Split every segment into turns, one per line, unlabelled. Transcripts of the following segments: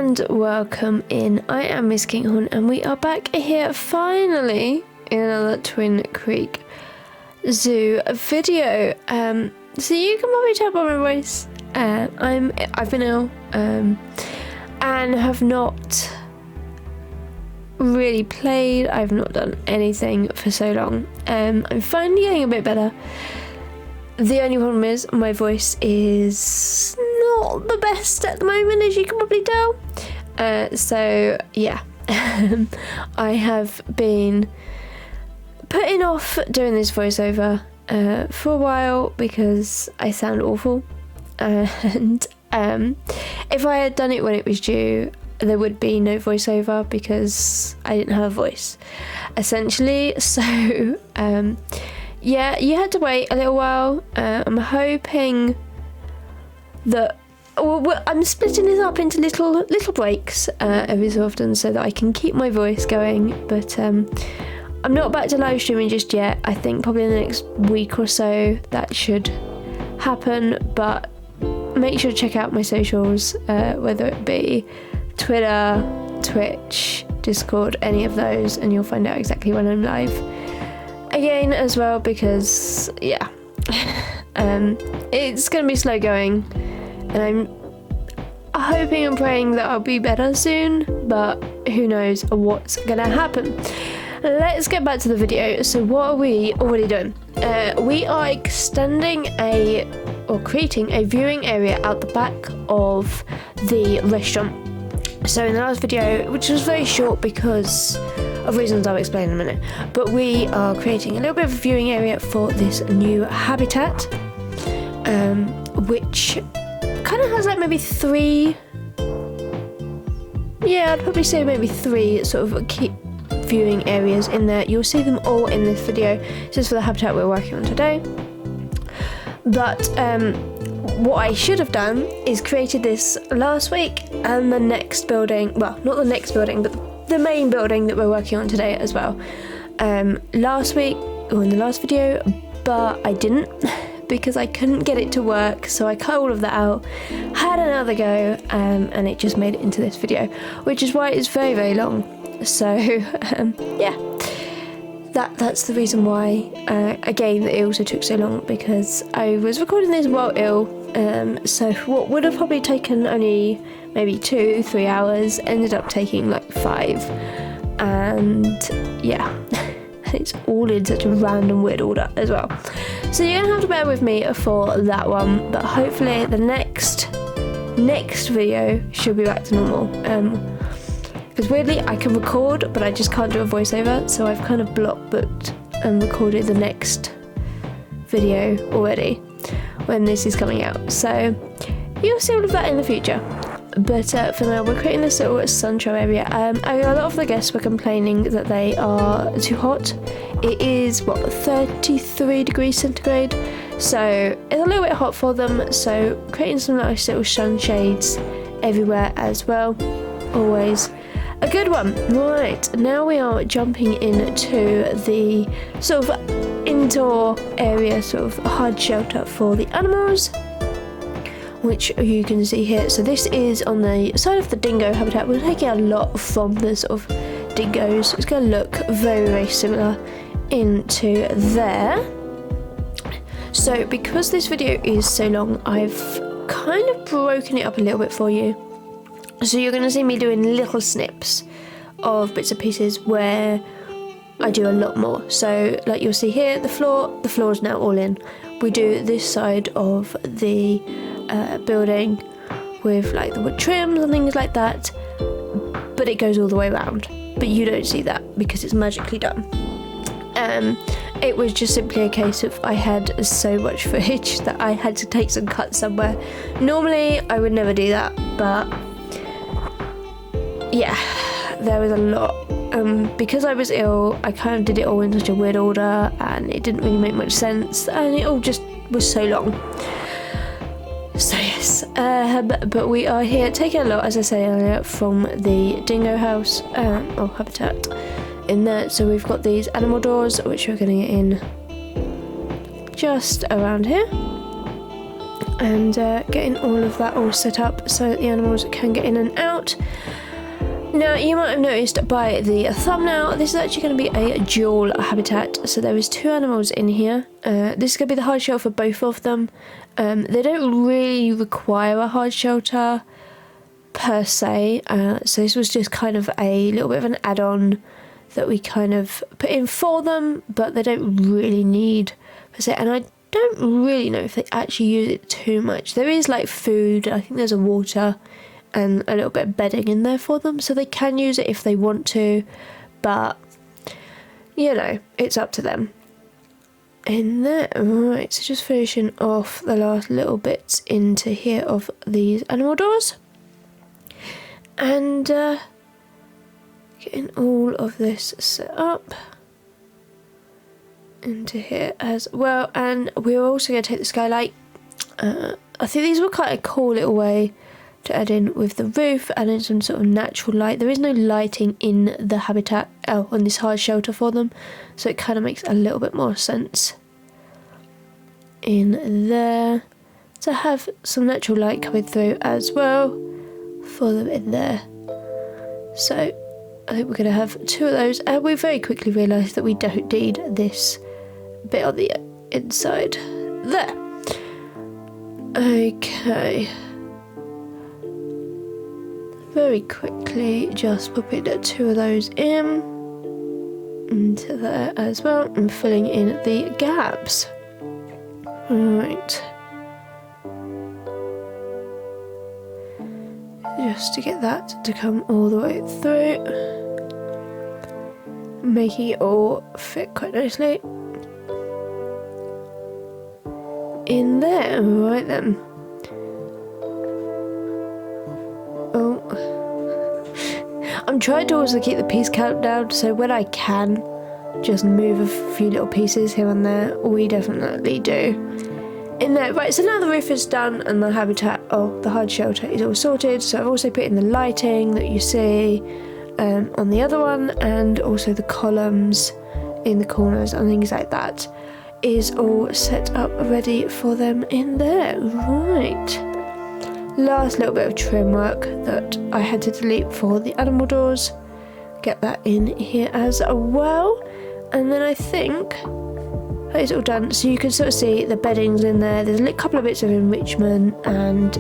and welcome in. I am Miss Kinghorn and we are back here finally in another Twin Creek Zoo video. So you can probably tell by my voice, I've been ill and have not really played. I've not done anything for so long. I'm finally getting a bit better. The only problem is my voice is not the best at the moment, as you can probably tell. So yeah, I have been putting off doing this voiceover for a while because I sound awful. And if I had done it when it was due, there would be no voiceover because I didn't have a voice, essentially. So yeah, you had to wait a little while. I'm hoping that I'm splitting this up into little breaks every so often so that I can keep my voice going. But I'm not back to live streaming just yet. I think probably in the next week or so that should happen. But make sure to check out my socials, whether it be Twitter, Twitch, Discord, any of those, and you'll find out exactly when I'm live again as well, because yeah, it's gonna be slow going and I'm hoping and praying that I'll be better soon, but who knows what's gonna happen. Let's get back to the video. So what are we already doing? We are extending creating a viewing area out the back of the restaurant. So in the last video, which was very short because of reasons I'll explain in a minute, but we are creating a little bit of a viewing area for this new habitat, which kind of has like maybe three, yeah, I'd probably say maybe three sort of key viewing areas in there. You'll see them all in this video. This is for the habitat we're working on today. But what I should have done is created this last week, and the next building, well, not the next building, but the main building that we're working on today as well, last week or in the last video, but I didn't because I couldn't get it to work, so I cut all of that out, had another go, and it just made it into this video, which is why it's very, very long. So yeah, that's the reason why, again, it also took so long, because I was recording this while ill. So what would have probably taken only maybe 2-3 hours ended up taking like 5, and yeah, it's all in such a random weird order as well. So you're gonna have to bear with me for that one, but hopefully the next video should be back to normal. Because weirdly I can record, but I just can't do a voiceover, so I've kind of block booked and recorded the next video already when this is coming out, so you'll see all of that in the future. But for now, we're creating this little sunshine area. A lot of the guests were complaining that they are too hot. It is 33 degrees centigrade, so it's a little bit hot for them, so creating some nice little sunshades everywhere as well, always a good one. Right, now we are jumping into the sort of indoor area, sort of hard shelter for the animals, which you can see here. So this is on the side of the dingo habitat. We're taking a lot from the sort of dingoes. It's going to look very, very similar into there. So because this video is so long, I've kind of broken it up a little bit for you. So you're going to see me doing little snips of bits and pieces where I do a lot more. So like you'll see here, the floor is now all in. We do this side of the building with like the wood trims and things like that, but it goes all the way around. But you don't see that because it's magically done. It was just simply a case of I had so much footage that I had to take some cuts somewhere. Normally I would never do that, but yeah, there was a lot. Because I was ill, I kind of did it all in such a weird order, and it didn't really make much sense, and it all just was so long. So yes, but we are here taking a lot, as I say earlier, from the dingo house, or habitat in there. So we've got these animal doors, which we're going to get in just around here. and getting all of that all set up so that the animals can get in and out. Now, you might have noticed by the thumbnail, this is actually going to be a dual habitat. So there is 2 animals in here. This is going to be the hard shelter for both of them. They don't really require a hard shelter per se. So this was just kind of a little bit of an add-on that we kind of put in for them, but they don't really need per se. And I don't really know if they actually use it too much. There is like food, I think there's a water and a little bit of bedding in there for them, so they can use it if they want to, but you know, it's up to them. In there, right, so just finishing off the last little bits into here of these animal doors, and getting all of this set up into here as well. And we're also going to take the skylight. I think these were quite a cool little way to add in with the roof, and in some sort of natural light. There is no lighting in the habitat on this hard shelter for them, so it kind of makes a little bit more sense in there to have some natural light coming through as well for them in there. So I think we're going to have 2 of those, and we very quickly realised that we don't need this bit on the inside there. Okay, very quickly just popping 2 of those into there as well, and filling in the gaps. Right, just to get that to come all the way through, making it all fit quite nicely in there. Right then. Oh, I'm trying to also keep the piece count down, so when I can just move a few little pieces here and there, we definitely do in there. Right, so now the roof is done and the habitat of the hard shelter is all sorted. So I've also put in the lighting that you see on the other one, and also the columns in the corners and things like that is all set up ready for them in there. Right, last little bit of trim work that I had to delete for the animal doors, get that in here as well, and then I think that is all done. So you can sort of see the beddings in there. There's a couple of bits of enrichment and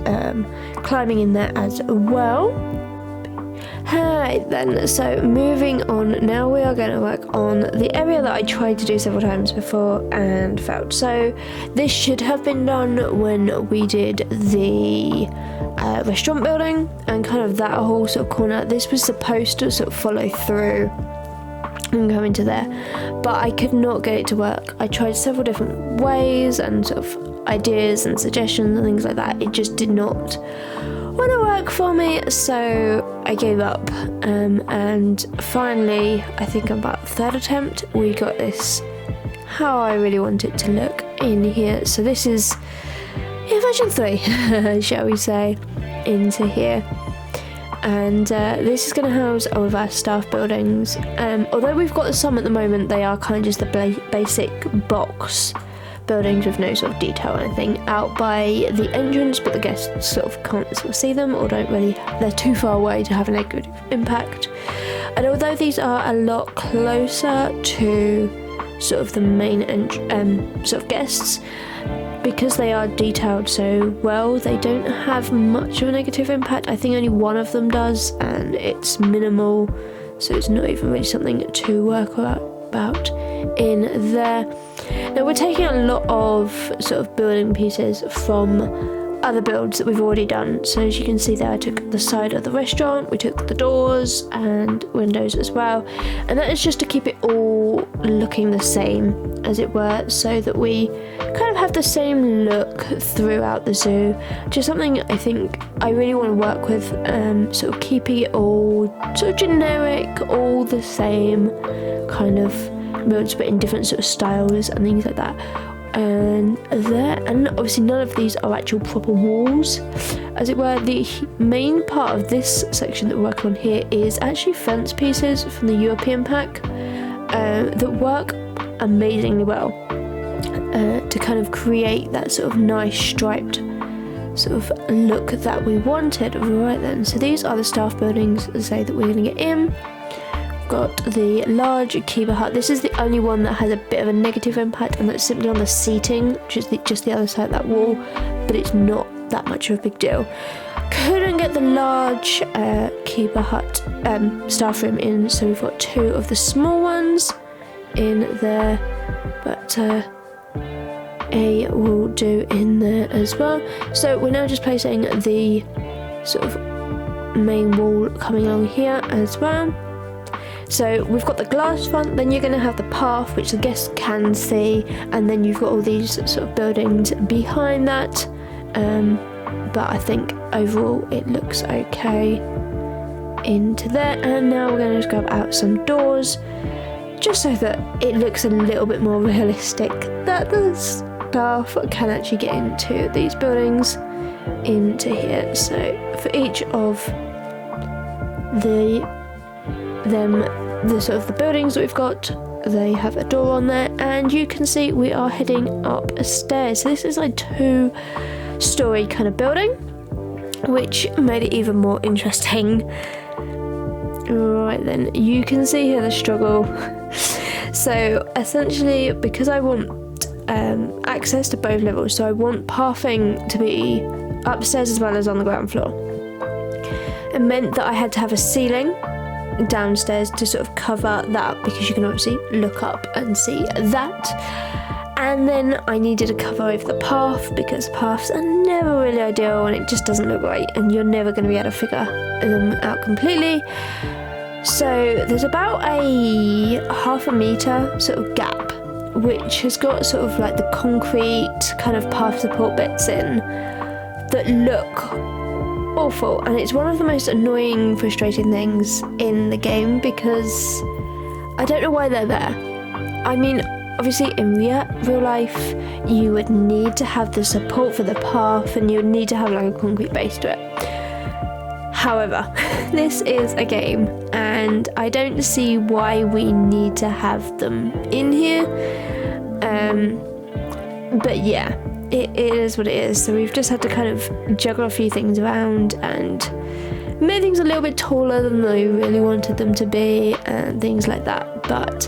climbing in there as well. Right then, so moving on now, we are going to work on the area that I tried to do several times before and failed. So this should have been done when we did the restaurant building and kind of that whole sort of corner. This was supposed to sort of follow through and go into there, but I could not get it to work. I tried several different ways and sort of ideas and suggestions and things like that. It just did not want to work for me, so I gave up, and finally, I think on about 3rd attempt, we got this how I really want it to look in here. So this is version 3 shall we say, into here. And this is going to house all of our staff buildings. Although we've got some at the moment, they are kind of just the basic box buildings with no sort of detail or anything out by the entrance, but the guests sort of can't sort of see them, or don't really, they're too far away to have a negative impact. And although these are a lot closer to sort of the main sort of guests, because they are detailed so well, they don't have much of a negative impact. I think only one of them does, and it's minimal, so it's not even really something to work about in there. Now we're taking a lot of sort of building pieces from other builds that we've already done. So as you can see there, I took the side of the restaurant, we took the doors and windows as well, and that is just to keep it all looking the same, as it were, so that we kind of have the same look throughout the zoo. Just something I think I really want to work with, sort of keeping it all sort of generic, all the same kind of builds, but in different sort of styles and things like that. And obviously none of these are actual proper walls, as it were. The main part of this section that we're working on here is actually fence pieces from the European pack that work amazingly well to kind of create that sort of nice striped sort of look that we wanted. Right then, so these are the staff buildings, as I say, that we're going to get in. Got the large keeper hut. This is the only one that has a bit of a negative impact, and that's simply on the seating, which is just the other side of that wall, but it's not that much of a big deal. Couldn't get the large keeper hut staff room in, so we've got 2 of the small ones in there, but a will do in there as well. So we're now just placing the sort of main wall coming along here as well. So we've got the glass front, then you're going to have the path which the guests can see, and then you've got all these sort of buildings behind that, but I think overall it looks okay into there. And now we're going to just grab out some doors just so that it looks a little bit more realistic that the staff can actually get into these buildings into here. So for each of the sort of the buildings that we've got, they have a door on there, and you can see we are heading up a stairs. So this is a 2-story kind of building, which made it even more interesting. Right then, you can see here the struggle. So essentially, because I want access to both levels, so I want pathing to be upstairs as well as on the ground floor, it meant that I had to have a ceiling downstairs to sort of cover that, because you can obviously look up and see that. And then I needed to cover over the path, because paths are never really ideal and it just doesn't look right, and you're never going to be able to figure them out completely. So there's about a 1/2 meter sort of gap, which has got sort of like the concrete kind of path support bits in that look awful, and it's one of the most annoying, frustrating things in the game, because I don't know why they're there. I mean, obviously in real life you would need to have the support for the path, and you would need to have like a concrete base to it. However, this is a game and I don't see why we need to have them in here, but yeah, it is what it is. So we've just had to kind of juggle a few things around and made things a little bit taller than I really wanted them to be and things like that. But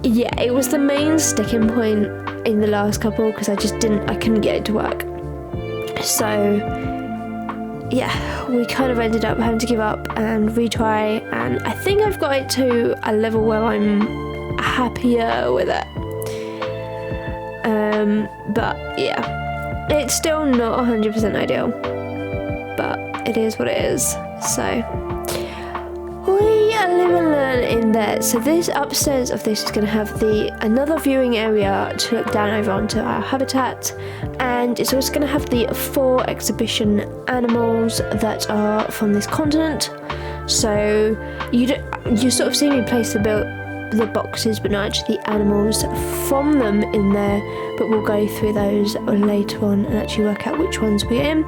yeah, it was the main sticking point in the last couple, because I couldn't get it to work. So yeah, we kind of ended up having to give up and retry, and I think I've got it to a level where I'm happier with it. But yeah, it's still not 100% ideal, but it is what it is. So we live and learn in there. So this upstairs of this is going to have another viewing area to look down over onto our habitat, and it's also going to have the 4 exhibition animals that are from this continent. So you sort of see me place the boxes, but not actually the animals from them in there, but we'll go through those later on and actually work out which ones we're in.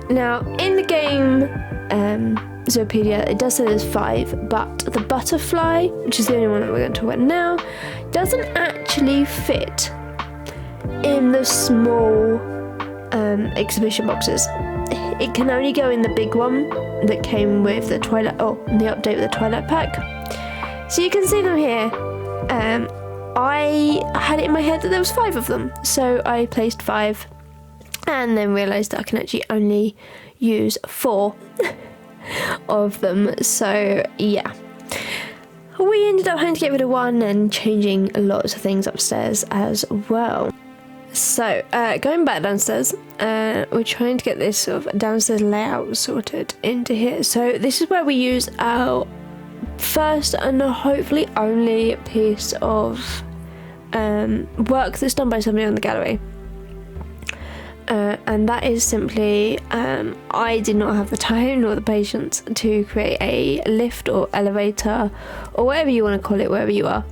Now in the game Zoopedia, it does say there's 5, but the butterfly, which is the only one that we're going to talk about now, doesn't actually fit in the small exhibition boxes. It can only go in the big one that came with the Twilight, the update with the Twilight pack. So you can see them here. I had it in my head that there was 5 of them, so I placed 5 and then realised that I can actually only use 4 of them. So yeah, we ended up having to get rid of 1 and changing lots of things upstairs as well. So going back downstairs, we're trying to get this sort of downstairs layout sorted into here. So this is where we use our first and hopefully only piece of work that's done by somebody on the gallery, and that is simply I did not have the time or the patience to create a lift or elevator or whatever you want to call it wherever you are.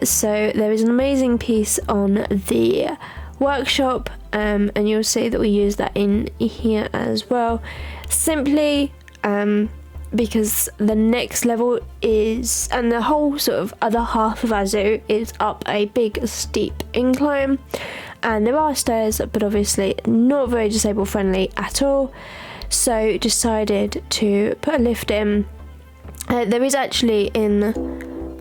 So there is an amazing piece on the workshop, and you'll see that we use that in here as well. Simply because the next level is, and the whole sort of other half of our zoo is up a big steep incline, and there are stairs, but obviously not very disabled friendly at all, so decided to put a lift in. There is actually in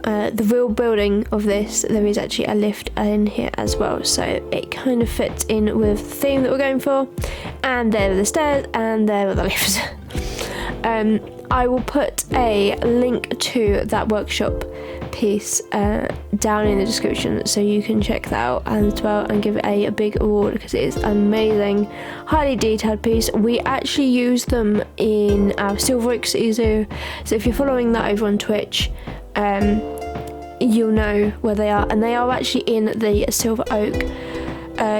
the real building of this, there is actually a lift in here as well, so it kind of fits in with the theme that we're going for. And there are the stairs, and there are the lifts. I will put a link to that workshop piece down in the description, so you can check that out as well and give it a big award, because it is an amazing, highly detailed piece. We actually use them in our Silver Oak Zoo, so if you're following that over on Twitch, you'll know where they are, and they are actually in the Silver Oak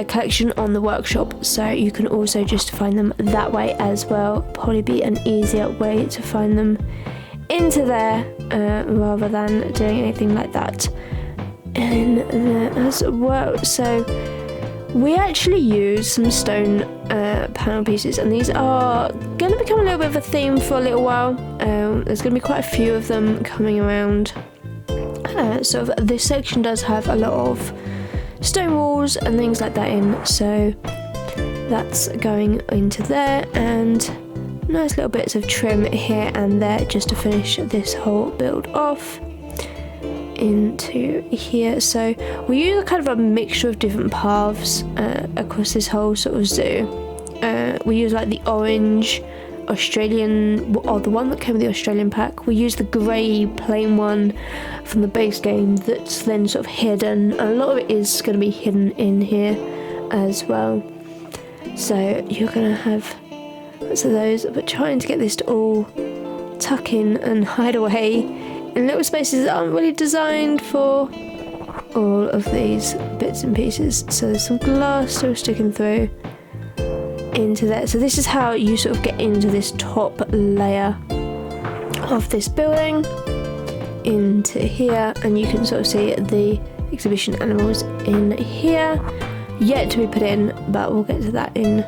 collection on the workshop, so you can also just find them that way as well. Probably be an easier way to find them into there rather than doing anything like that in there as well. So we actually use some stone panel pieces, and these are going to become a little bit of a theme for a little while. There's going to be quite a few of them coming around. So this section does have a lot of stone walls and things like that in, so that's going into there, and nice little bits of trim here and there just to finish this whole build off into here. So we use a kind of a mixture of different paths across this whole sort of zoo. We use like the orange Australian, or the one that came with the Australian pack. We use the grey plain one from the base game that's then sort of hidden. A lot of it is going to be hidden in here as well. So you're going to have lots of those, but trying to get this to all tuck in and hide away in little spaces that aren't really designed for all of these bits and pieces. So there's some glass still sticking through into there. So this is how you sort of get into this top layer of this building into here, and you can sort of see the exhibition animals in here, yet to be put in, but we'll get to that in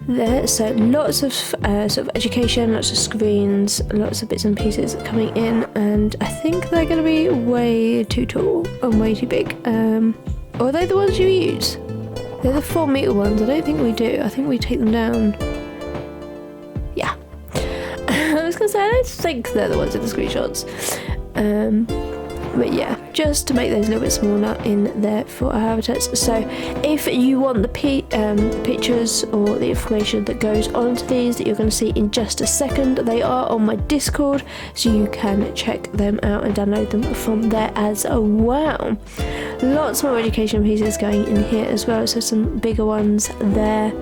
there. So lots of sort of education, lots of screens, lots of bits and pieces coming in, and I think they're going to be way too tall and way too big. Are they the ones you use? They're the 4 meter ones. I don't think we do. I think we take them down. Yeah. I was going to say, I don't think they're the ones in the screenshots. But yeah, just to make those a little bit smaller in there for our habitats. So if you want the pictures or the information that goes onto these that you're going to see in just a second, they are on my Discord, so you can check them out and download them from there as well. Lots more education pieces going in here as well, so some bigger ones there.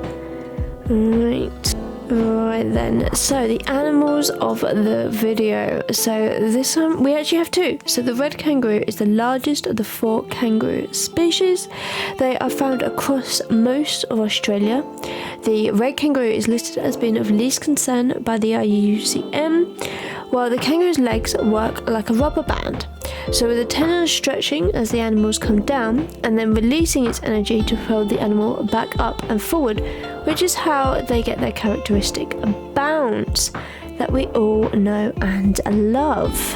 Right then, so the animals of the video. So this one, we actually have 2. So the red kangaroo is the largest of the 4 kangaroo species. They are found across most of Australia. The red kangaroo is listed as being of least concern by the IUCN, while the kangaroo's legs work like a rubber band. So with the tendons stretching as the animals come down, and then releasing its energy to propel the animal back up and forward, which is how they get their characteristic bounce that we all know and love.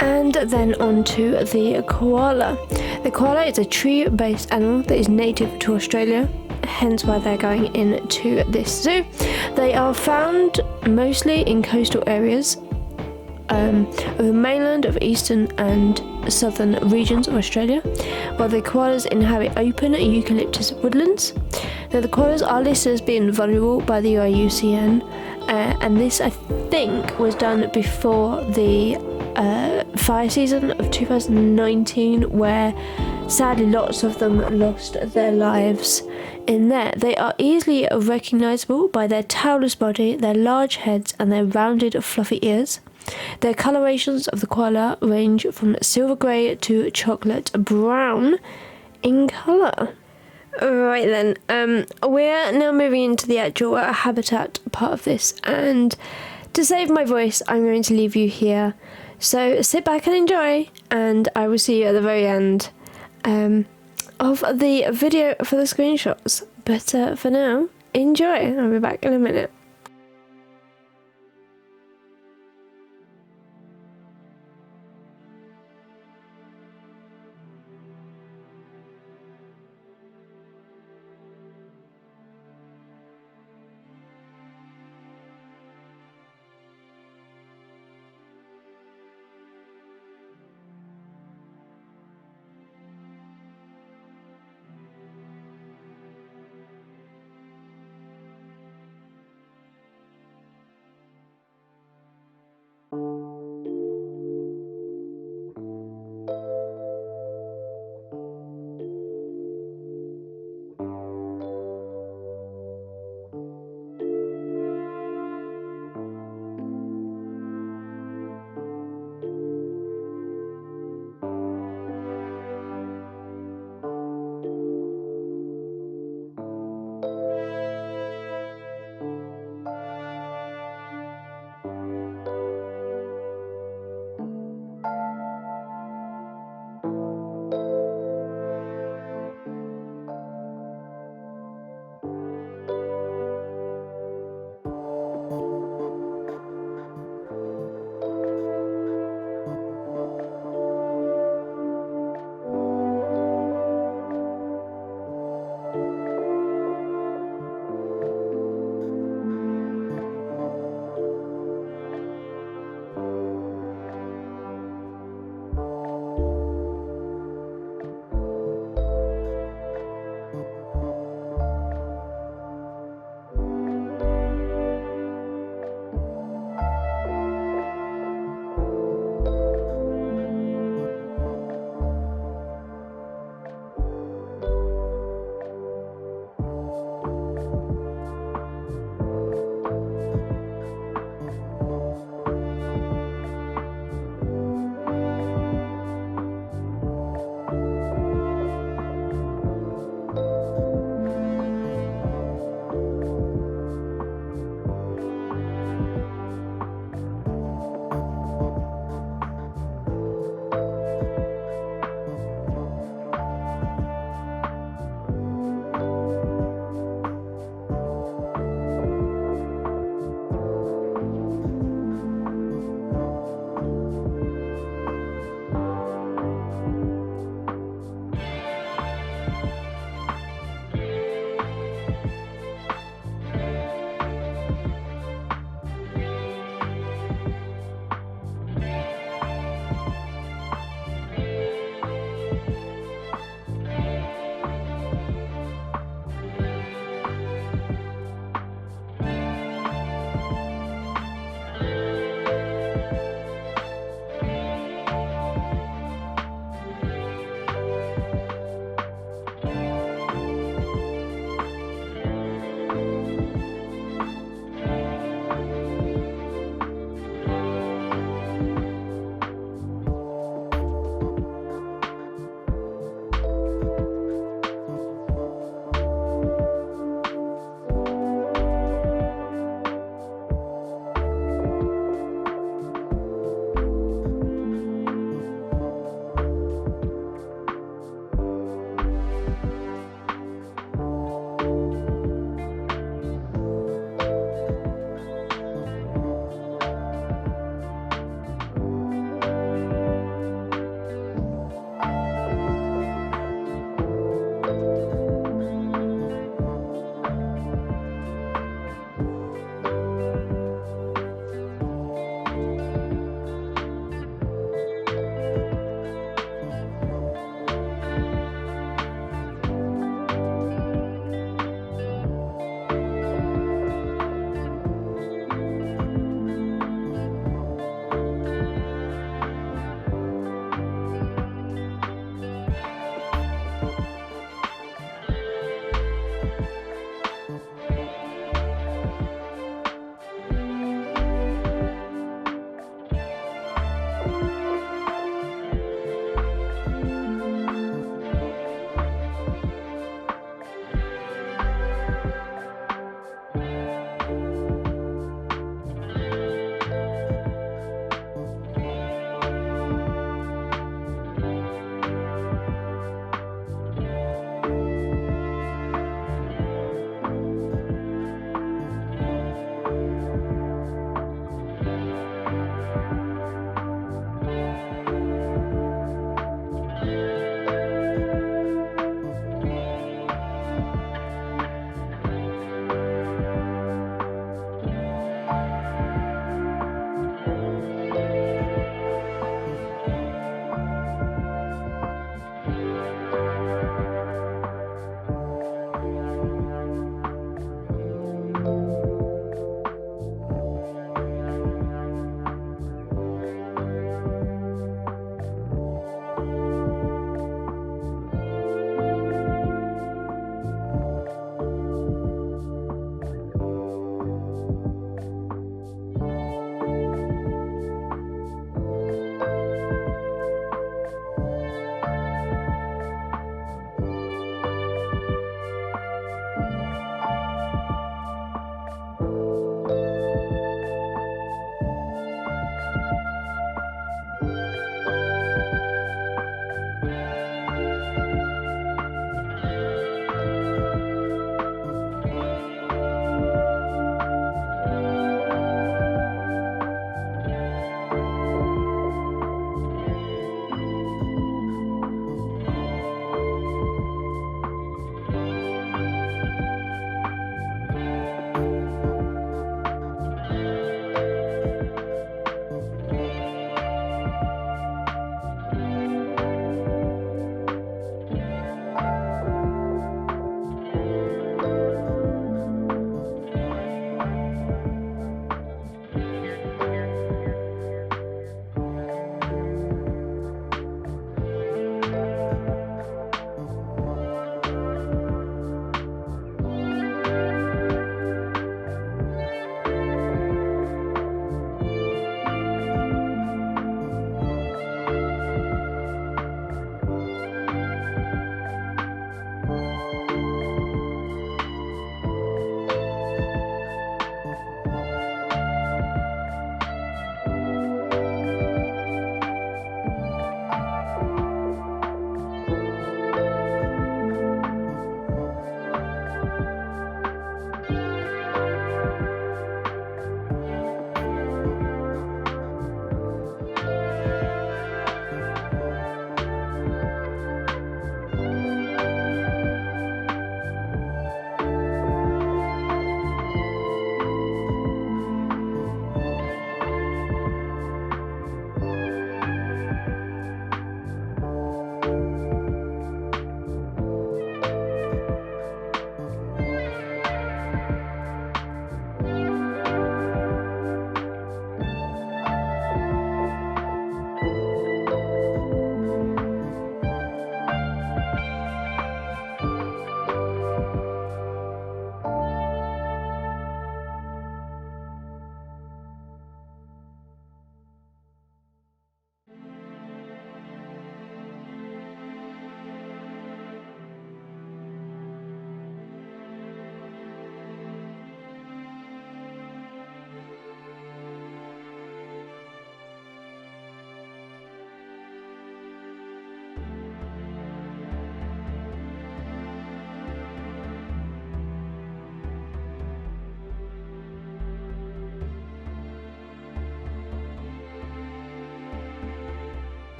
And then on to the koala. The koala is a tree-based animal that is native to Australia, hence why they're going into this zoo. They are found mostly in coastal areas of the mainland of eastern and southern regions of Australia, while the koalas inhabit open eucalyptus woodlands. Now the koalas are listed as being vulnerable by the IUCN, and this I think was done before the fire season of 2019, where sadly lots of them lost their lives in there. They are easily recognisable by their tailless body, their large heads and their rounded fluffy ears. Their colorations of the koala range from silver grey to chocolate brown in colour. Right then, we're now moving into the actual habitat part of this, and to save my voice I'm going to leave you here. So sit back and enjoy, and I will see you at the very end of the video for the screenshots. But for now, enjoy. I'll be back in a minute.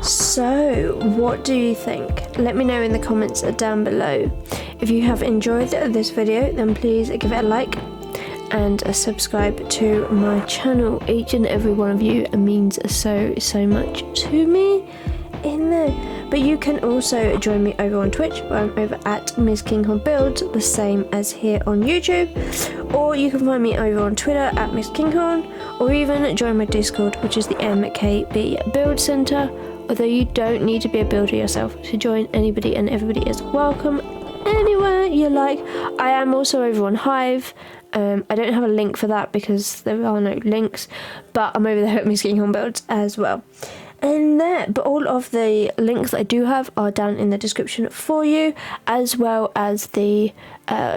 So, what do you think? Let me know in the comments down below. If you have enjoyed this video, then please give it a like and subscribe to my channel. Each and every one of you means so much to me in there. But you can also join me over on Twitch, where I'm over at misskinghorn builds, the same as here on YouTube. Or you can find me over on Twitter at misskinghorn, or even join my Discord, which is the MKB Build Center. Although you don't need to be a builder yourself to join. Anybody and everybody is welcome anywhere you like. I am also over on Hive. I don't have a link for that because there are no links, but I'm over there at misskinghorn builds as well. And there, but all of the links that I do have are down in the description for you, as well as the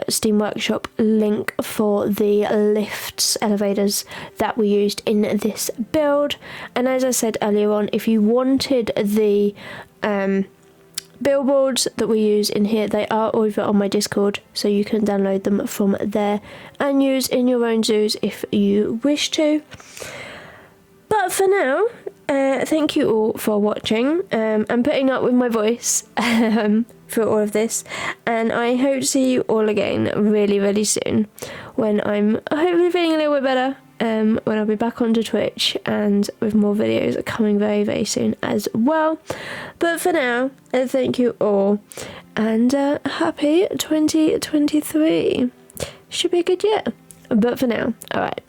Steam Workshop link for the lifts, elevators that we used in this build. And as I said earlier on, if you wanted the billboards that we use in here, they are over on my Discord, so you can download them from there and use in your own zoos if you wish to. But for now, thank you all for watching and putting up with my voice for all of this, and I hope to see you all again really soon, when I'm hopefully feeling a little bit better, when I'll be back onto Twitch and with more videos coming very soon as well. But for now, thank you all, and happy 2023. Should be a good year. But for now, alright,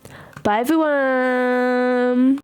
bye everyone.